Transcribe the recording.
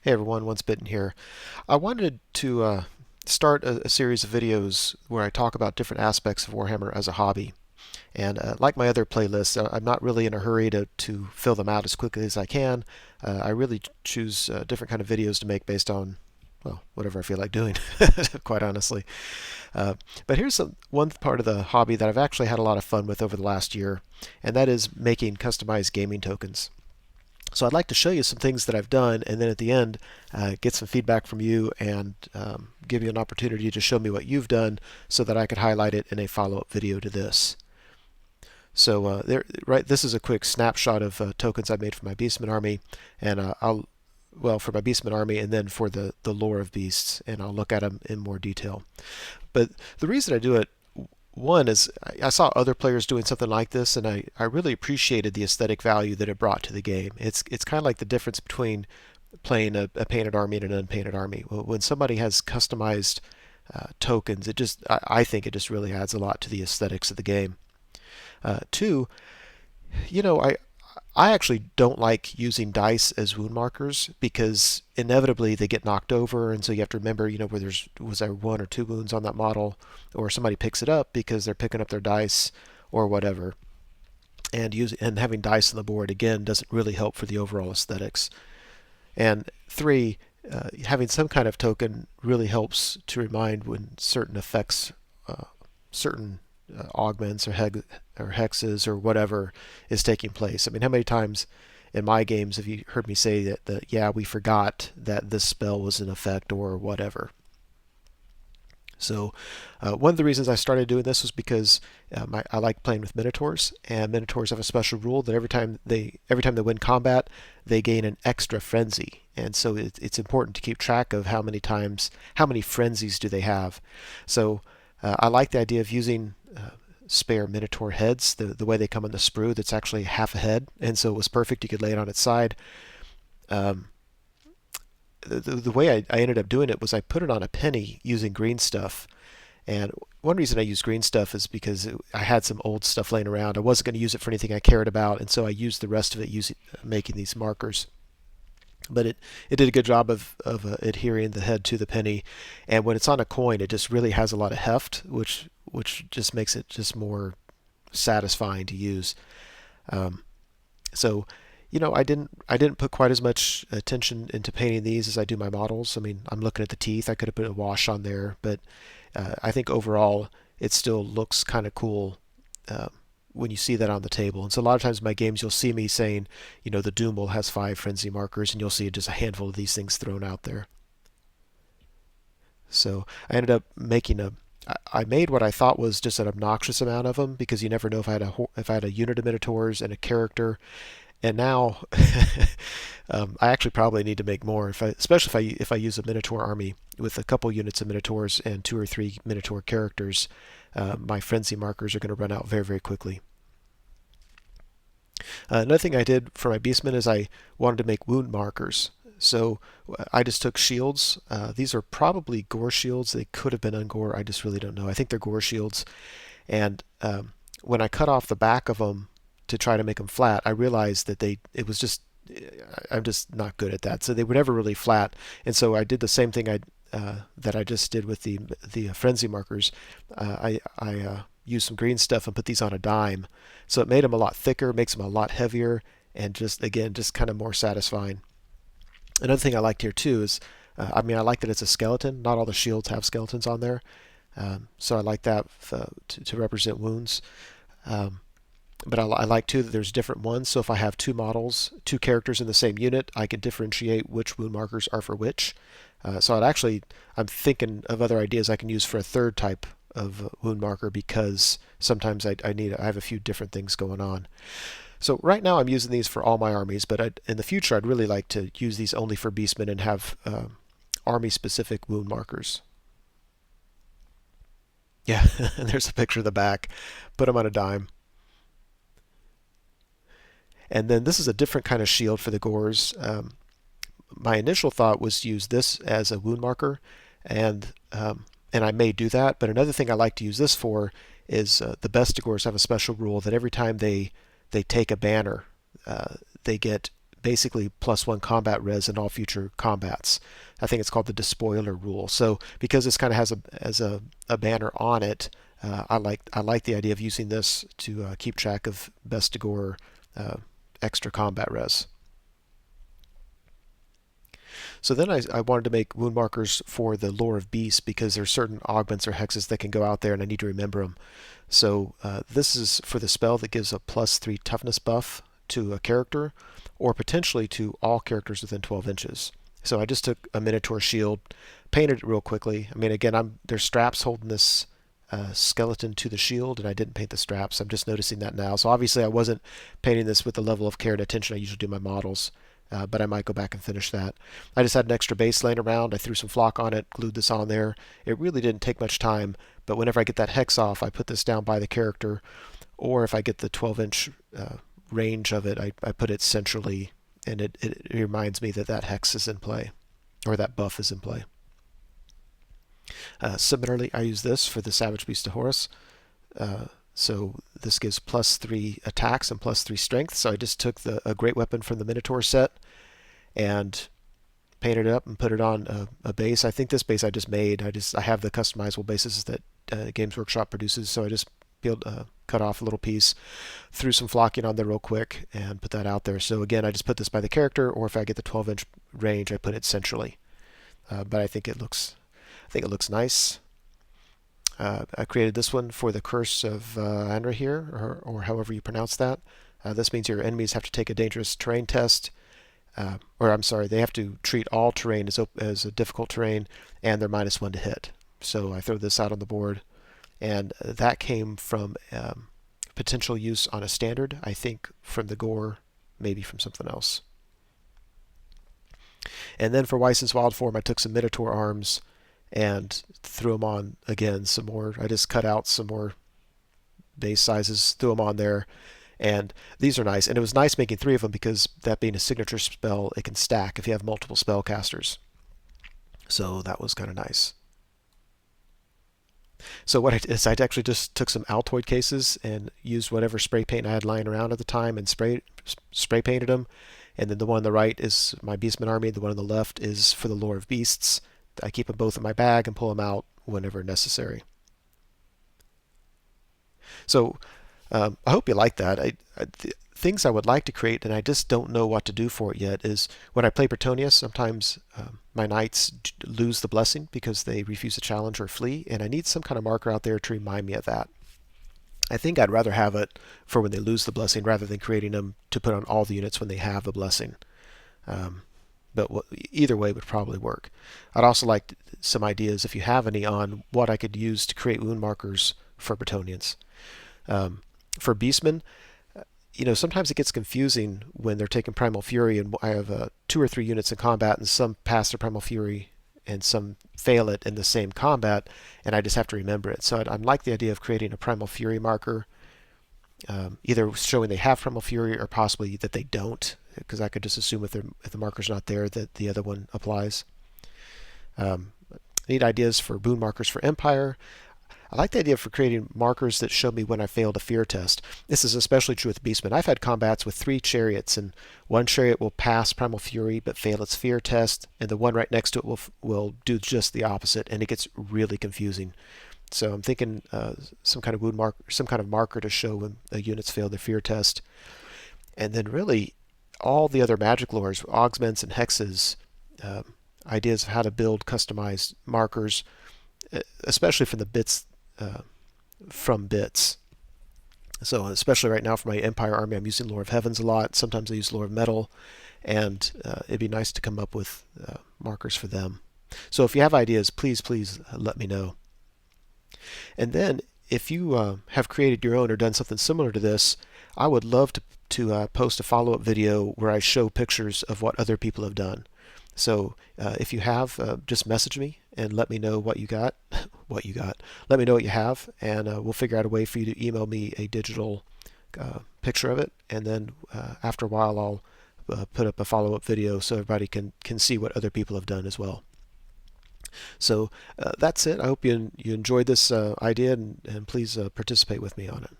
Hey everyone, Once Bitten here. I wanted to start a series of videos where I talk about different aspects of Warhammer as a hobby. And like my other playlists, I'm not really in a hurry to fill them out as quickly as I can. I really choose different kind of videos to make based on, well, whatever I feel like doing, quite honestly. Uh, but here's one part of the hobby that I've actually had a lot of fun with over the last year, and that is making customized gaming tokens. So I'd like to show you some things that I've done, and then at the end, get some feedback from you and give you an opportunity to show me what you've done so that I could highlight it in a follow-up video to this. So this is a quick snapshot of tokens I made for my Beastman army, and for my Beastman army, and then for the lore of beasts, and I'll look at them in more detail. But the reason I do it, one is I saw other players doing something like this, and I really appreciated the aesthetic value that it brought to the game. It's kind of like the difference between playing a painted army and an unpainted army. When somebody has customized tokens, I think it just really adds a lot to the aesthetics of the game. Two, you know, I actually don't like using dice as wound markers because inevitably they get knocked over, and so you have to remember, where was there one or two wounds on that model, or somebody picks it up because they're picking up their dice or whatever. And having dice on the board again doesn't really help for the overall aesthetics. And three, having some kind of token really helps to remind when certain effects, certain augments or hexes or whatever is taking place. I mean, how many times in my games have you heard me say that yeah, we forgot that this spell was in effect or whatever? So one of the reasons I started doing this was because I like playing with Minotaurs, and Minotaurs have a special rule that every time they win combat, they gain an extra frenzy, and so it's important to keep track of how many frenzies do they have. So I like the idea of using spare Minotaur heads, the way they come in the sprue, that's actually half a head, and so it was perfect. You could lay it on its side. Um, the way I ended up doing it was I put it on a penny using green stuff. And one reason I used green stuff is because I had some old stuff laying around. I wasn't going to use it for anything I cared about, and so I used the rest of it making these markers. But it did a good job of adhering the head to the penny, and when it's on a coin, it just really has a lot of heft, which just makes it just more satisfying to use. Um, so I didn't put quite as much attention into painting these as I do my models. I mean, I'm looking at the teeth. I could have put a wash on there, but I think overall it still looks kind of cool when you see that on the table. And so a lot of times in my games, you'll see me saying, the Doomwell has 5 frenzy markers, and you'll see just a handful of these things thrown out there. So I ended up I made what I thought was just an obnoxious amount of them because you never know if I had a unit of Minotaurs and a character. And now I actually probably need to make more, especially if I use a Minotaur army with a couple units of Minotaurs and 2 or 3 Minotaur characters. My frenzy markers are going to run out very, very quickly. Another thing I did for my Beastmen is I wanted to make wound markers. So I just took shields. These are probably gore shields. They could have been ungore. I just really don't know. I think they're gore shields. And when I cut off the back of them to try to make them flat, I realized that I'm just not good at that. So they were never really flat. And so I did the same thing that I just did with the frenzy markers. I used some green stuff and put these on a dime. So it made them a lot thicker, makes them a lot heavier, and just kind of more satisfying. Another thing I liked here too is, I like that it's a skeleton. Not all the shields have skeletons on there, so I like that to represent wounds. But I like too that there's different ones. So if I have 2 models, 2 characters in the same unit, I can differentiate which wound markers are for which. So I'm thinking of other ideas I can use for a third type of wound marker because sometimes I have a few different things going on. So right now I'm using these for all my armies, but in the future I'd really like to use these only for Beastmen and have army-specific wound markers. Yeah, there's a picture of the back. Put them on a dime. And then this is a different kind of shield for the gores. My initial thought was to use this as a wound marker, and I may do that. But another thing I like to use this for is the Bestigors have a special rule that every time they take a banner, they get basically +1 combat res in all future combats. I think it's called the despoiler rule. So because this kind of has a banner on it, I like the idea of using this to keep track of best to gore extra combat res. So then I wanted to make wound markers for the lore of beasts because there's certain augments or hexes that can go out there and I need to remember them. So this is for the spell that gives a +3 toughness buff to a character, or potentially to all characters within 12 inches. So I just took a Minotaur shield, painted it real quickly. I mean, again, there's straps holding this skeleton to the shield, and I didn't paint the straps. I'm just noticing that now. So obviously I wasn't painting this with the level of care and attention I usually do my models, but I might go back and finish that. I just had an extra base laying around. I threw some flock on it, glued this on there. It really didn't take much time, but whenever I get that hex off, I put this down by the character, or if I get the 12-inch range of it, I put it centrally, and it reminds me that that hex is in play, or that buff is in play. Similarly, I use this for the Savage Beast of Horus. So this gives +3 attacks and +3 strength. So I just took a great weapon from the Minotaur set and painted it up and put it on a base. I think this base I just made. I have the customizable bases that Games Workshop produces, so I just cut off a little piece, threw some flocking on there real quick, and put that out there. So again, I just put this by the character, or if I get the 12-inch range, I put it centrally. But I think it looks nice. I created this one for the Curse of Anrahir, or however you pronounce that. This means your enemies have to take a dangerous terrain test, or I'm sorry, they have to treat all terrain as a difficult terrain, and they're -1 to hit. So I throw this out on the board, and that came from potential use on a standard, I think from the gore, maybe from something else. And then for Weiss's Wild Form, I took some Minotaur arms and threw them on again some more. I just cut out some more base sizes, threw them on there, and these are nice. And it was nice making 3 of them because that being a signature spell, it can stack if you have multiple spellcasters. So that was kind of nice. So what I did is I actually just took some Altoid cases and used whatever spray paint I had lying around at the time and spray painted them. And then the one on the right is my Beastman army. The one on the left is for the lore of beasts. I keep them both in my bag and pull them out whenever necessary. So I hope you like that. The things I would like to create, and I just don't know what to do for it yet, is when I play Bretonnius, sometimes my knights lose the blessing because they refuse a challenge or flee, and I need some kind of marker out there to remind me of that. I think I'd rather have it for when they lose the blessing rather than creating them to put on all the units when they have the blessing. But either way would probably work. I'd also like some ideas, if you have any, on what I could use to create wound markers for Bretonnians. For Beastmen, sometimes it gets confusing when they're taking Primal Fury, and I have 2 or 3 units in combat, and some pass their Primal Fury and some fail it in the same combat, and I just have to remember it. So I like the idea of creating a Primal Fury marker, either showing they have Primal Fury or possibly that they don't, because I could just assume if the marker's not there that the other one applies. I need ideas for boon markers for Empire. I like the idea for creating markers that show me when I failed a fear test. This is especially true with Beastmen. I've had combats with 3 chariots, and one chariot will pass Primal Fury but fail its fear test, and the one right next to it will do just the opposite, and it gets really confusing. So I'm thinking some kind of wound marker, some kind of marker to show when the units fail their fear test. And then really all the other magic lores, augments and hexes, ideas of how to build customized markers, especially from the bits from bits. So especially right now for my Empire army, I'm using Lore of Heavens a lot. Sometimes I use Lore of Metal, and it'd be nice to come up with markers for them. So if you have ideas, please let me know. And then if you have created your own or done something similar to this, I would love to post a follow-up video where I show pictures of what other people have done. So if you have, just message me and let me know what you got. Let me know what you have, and we'll figure out a way for you to email me a digital picture of it. And then after a while, I'll put up a follow-up video so everybody can see what other people have done as well. So that's it. I hope you enjoyed this idea, and please participate with me on it.